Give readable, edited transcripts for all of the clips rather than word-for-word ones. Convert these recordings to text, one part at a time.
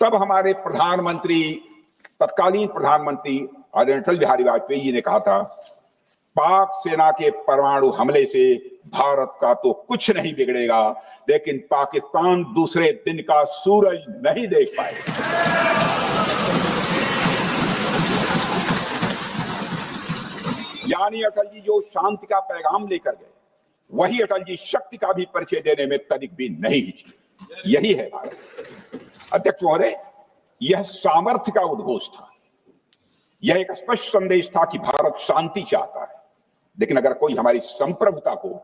तब हमारे प्रधानमंत्री, तत्कालीन प्रधानमंत्री आदरणीय अटल बिहारी वाजपेयी जी ने कहा था, पाक सेना के परमाणु हमले से भारत का तो कुछ नहीं बिगड़ेगा, लेकिन पाकिस्तान दूसरे दिन का सूरज नहीं देख पाएगा। यानी अटल जी जो शांति का पैगाम लेकर गए, वही अटल जी शक्ति का भी परिचय देने में तनिक भी नहीं हिचके। यही है भारत। अध्यक्ष महोदय, यह सामर्थ्य का उद्घोष था। यह एक स्पष्ट संदेश था कि भारत शांति चाहता है, लेकिन अगर कोई हमारी संप्रभुता को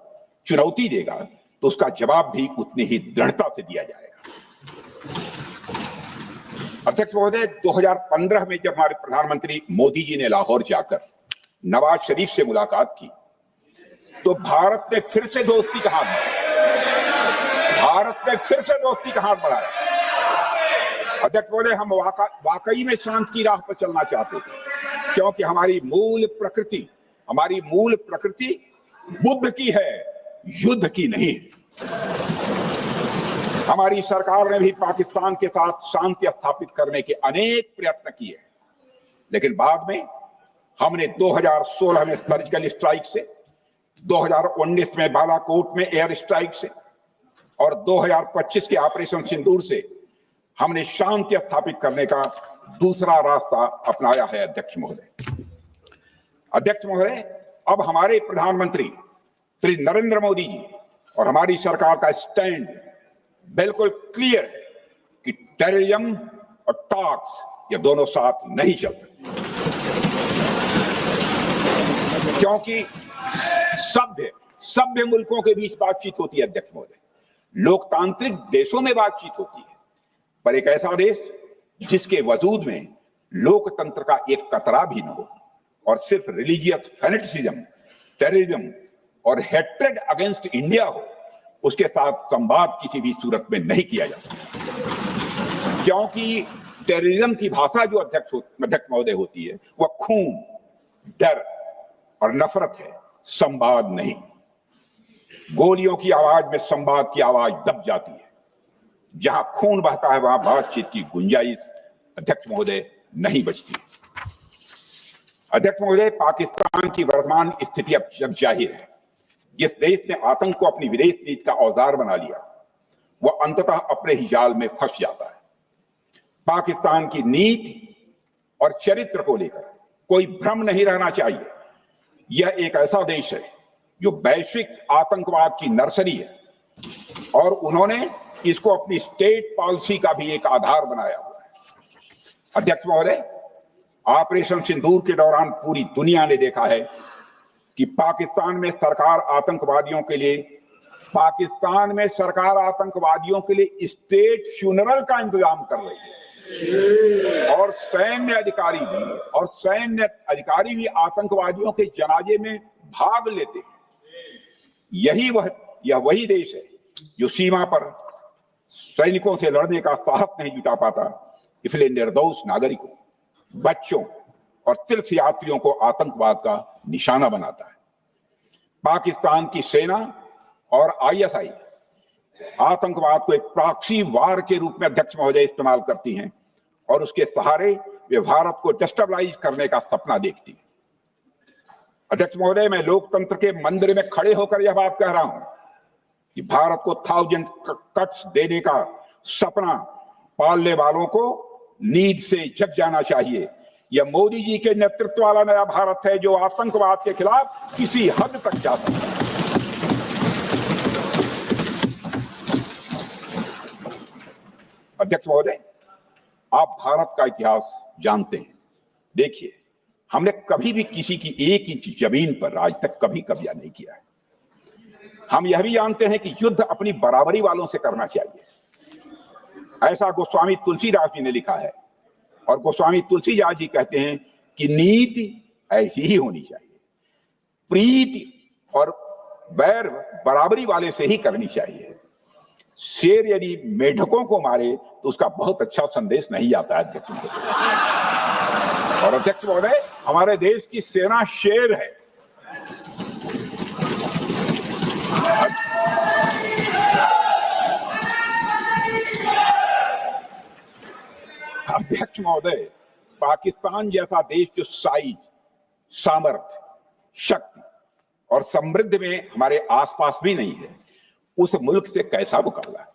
चुनौती देगा तो उसका जवाब भी उतनी ही दृढ़ता से दिया जाएगा। अध्यक्ष महोदय, 2015 में जब हमारे प्रधानमंत्री मोदी जी ने लाहौर जाकर नवाज शरीफ से मुलाकात की, तो भारत ने फिर से दोस्ती का हाथ बढ़ाया। अध्यक्ष महोदय, हम वाकई में शांति की राह पर चलना चाहते थे, क्योंकि हमारी मूल प्रकृति बुद्ध की है, युद्ध की नहीं है। हमारी सरकार ने भी पाकिस्तान के साथ शांति स्थापित करने के अनेक प्रयत्न किए, लेकिन बाद में हमने 2016 में सर्जिकल स्ट्राइक से, 2019 में बालाकोट में एयर स्ट्राइक से और 2025 के ऑपरेशन सिंदूर से हमने शांति स्थापित करने का दूसरा रास्ता अपनाया है। अध्यक्ष महोदय, अब हमारे प्रधानमंत्री श्री नरेंद्र मोदी जी और हमारी सरकार का स्टैंड बिल्कुल क्लियर है कि टेररिज्म और टॉक्स ये दोनों साथ नहीं चल सकते, क्योंकि सभ्य मुल्कों के बीच बातचीत होती है। अध्यक्ष महोदय, लोकतांत्रिक देशों में बातचीत होती है, पर एक ऐसा देश जिसके वजूद में लोकतंत्र का एक कतरा भी न हो और सिर्फ रिलीजियस फैनेटिसिज्म, टेररिज्म और हेट्रेड अगेंस्ट इंडिया हो, उसके साथ संवाद किसी भी सूरत में नहीं किया जा सकता, क्योंकि टेररिज्म की भाषा जो अध्यक्ष महोदय होती है वह खून, डर और नफरत है, संवाद नहीं। गोलियों की आवाज में संवाद की आवाज दब जाती है। जहां खून बहता है वहां बातचीत की गुंजाइश अध्यक्ष महोदय नहीं बचती। अध्यक्ष महोदय, पाकिस्तान की वर्तमान स्थिति अब जग जाहिर है। जिस देश ने आतंक को अपनी विदेश नीति का औजार बना लिया, वह अंततः अपने ही जाल में फंस जाता है। पाकिस्तान की नीति और चरित्र को लेकर कोई भ्रम नहीं रहना चाहिए। यह एक ऐसा देश है जो वैश्विक आतंकवाद की नर्सरी है और उन्होंने इसको अपनी स्टेट पॉलिसी का भी एक आधार बनाया हुआ है। अध्यक्ष महोदय, ऑपरेशन सिंदूर के दौरान पूरी दुनिया ने देखा है कि पाकिस्तान में सरकार आतंकवादियों के लिए स्टेट फ्यूनरल का इंतजाम कर रही है और सैन्य अधिकारी भी आतंकवादियों के जनाजे में भाग लेते हैं। यह वही देश है जो सीमा पर सैनिकों से लड़ने का साहस नहीं जुटा पाता, इसलिए निर्दोष नागरिकों, बच्चों और तीर्थ यात्रियों को आतंकवाद का निशाना बनाता है। पाकिस्तान की सेना और आईएसआई आतंकवाद को एक प्रॉक्सी वार के रूप में अध्यक्ष महोदय इस्तेमाल करती हैं और उसके सहारे वे भारत को डिस्टेबलाइज करने का सपना देखती है। अध्यक्ष महोदय, मैं लोकतंत्र के मंदिर में खड़े होकर यह बात कह रहा हूं कि भारत को 1000 कट्स देने का सपना पालने वालों को नींद से जग जाना चाहिए। यह मोदी जी के नेतृत्व वाला नया भारत है जो आतंकवाद के खिलाफ किसी हद तक जा सकता है। अध्यक्ष महोदय, आप भारत का इतिहास जानते हैं। देखिए, हमने कभी भी किसी की 1 इंच जमीन पर आज तक कभी कब्जा नहीं किया है। हम यह भी जानते हैं कि युद्ध अपनी बराबरी वालों से करना चाहिए। ऐसा गोस्वामी तुलसीदास जी ने लिखा है और गोस्वामी तुलसीदास जी कहते हैं कि नीति ऐसी ही होनी चाहिए, प्रीति और बैर बराबरी वाले से ही करनी चाहिए। शेर यदि मेढकों को मारे तो उसका बहुत अच्छा संदेश नहीं आता है अध्यक्ष महोदय। और अध्यक्ष महोदय, हमारे देश की सेना शेर है। अध्यक्ष महोदय, पाकिस्तान जैसा देश जो साइज, सामर्थ्य, शक्ति और समृद्धि में हमारे आसपास भी नहीं है, उस मुल्क से कैसा मुकाबला?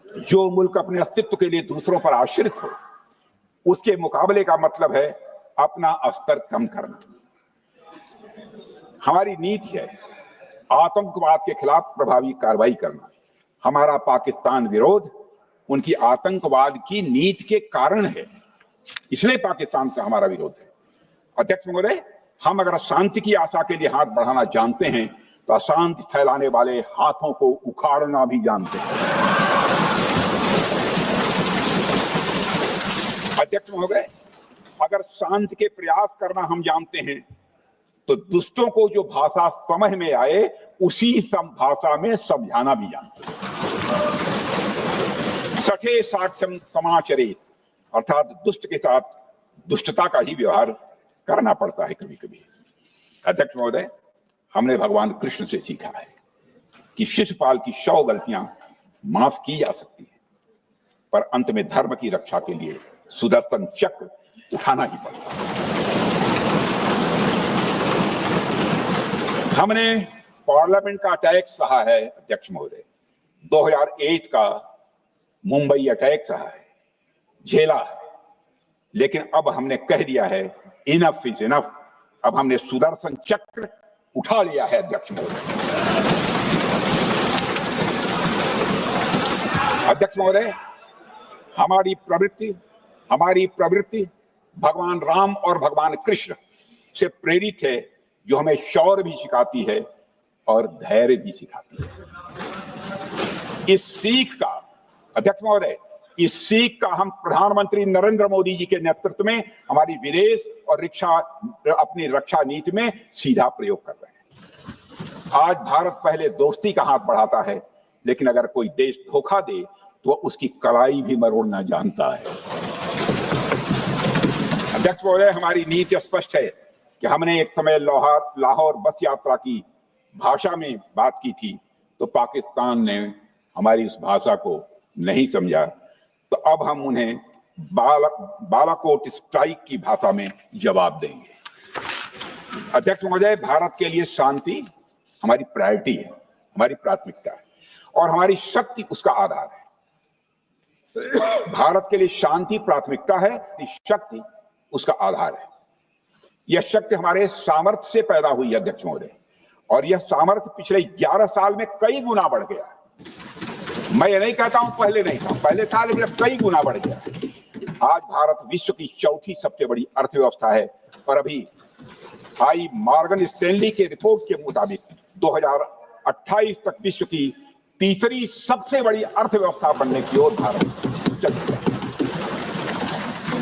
जो मुल्क अपने अस्तित्व के लिए दूसरों पर आश्रित हो, उसके मुकाबले का मतलब है अपना स्तर कम करना। हमारी नीति है आतंकवाद के खिलाफ प्रभावी कार्रवाई करना। हमारा पाकिस्तान विरोध उनकी आतंकवाद की नीति के कारण है, इसलिए पाकिस्तान से हमारा विरोध है। अध्यक्ष महोदय, हम अगर शांति की आशा के लिए हाथ बढ़ाना जानते हैं तो अशांति फैलाने वाले हाथों को उखाड़ना भी जानते हैं। अध्यक्ष महोदय, अगर शांति के प्रयास करना हम जानते हैं तो दुष्टों को जो भाषा समझ में आए उसी भाषा में समझाना भी जानते हैं। सठे साक्ष्यम समाचरे, अर्थात दुष्ट के साथ दुष्टता का ही व्यवहार करना पड़ता है कभी कभी। अध्यक्ष महोदय, हमने भगवान कृष्ण से सीखा है कि शिशुपाल की 100 गलतियां माफ की जा सकती है, पर अंत में धर्म की रक्षा के लिए सुदर्शन चक्र उठाना ही पड़ता। हमने पार्लियामेंट का अटैक सहा है अध्यक्ष महोदय, 2001 का मुंबई अटैक सहा है, झेला है, लेकिन अब हमने कह दिया है इनफ इज इनफ। अब हमने सुदर्शन चक्र उठा लिया है अध्यक्ष महोदय। अध्यक्ष महोदय, हमारी प्रवृत्ति भगवान राम और भगवान कृष्ण से प्रेरित है, जो हमें शौर्य भी सिखाती है और धैर्य भी सिखाती है। इस सीख का अध्यक्ष महोदय, इस सीख का हम प्रधानमंत्री नरेंद्र मोदी जी के नेतृत्व में हमारी विदेश और अपनी रक्षा नीति में सीधा प्रयोग कर रहे हैं। आज भारत पहले दोस्ती का हाथ बढ़ाता है, लेकिन अगर कोई देश धोखा दे तो उसकी कलाई भी मरोड़ना जानता है। अध्यक्ष महोदय, हमारी नीति स्पष्ट है कि हमने एक समय लाहौर बस यात्रा की भाषा में बात की थी, तो पाकिस्तान ने हमारी उस भाषा को नहीं समझा, तो अब हम उन्हें बालाकोट स्ट्राइक की भाषा में जवाब देंगे। अध्यक्ष महोदय, भारत के लिए शांति हमारी प्रायोरिटी है, हमारी प्राथमिकता है और हमारी शक्ति उसका आधार है। भारत के लिए शांति प्राथमिकता है, शक्ति उसका आधार है। यह शक्ति हमारे सामर्थ्य से पैदा हुई है अध्यक्ष महोदय, और यह सामर्थ्य पिछले 11 साल में कई गुना बढ़ गया। मैं ये नहीं कहता हूं पहले नहीं था, पहले था, लेकिन अब कई गुना बढ़ गया। आज भारत विश्व की 4थी सबसे बड़ी अर्थव्यवस्था है, और अभी आई मॉर्गन स्टैनली के रिपोर्ट के मुताबिक 2028 तक विश्व की 3री सबसे बड़ी अर्थव्यवस्था बनने की ओर भारत चल रहा है।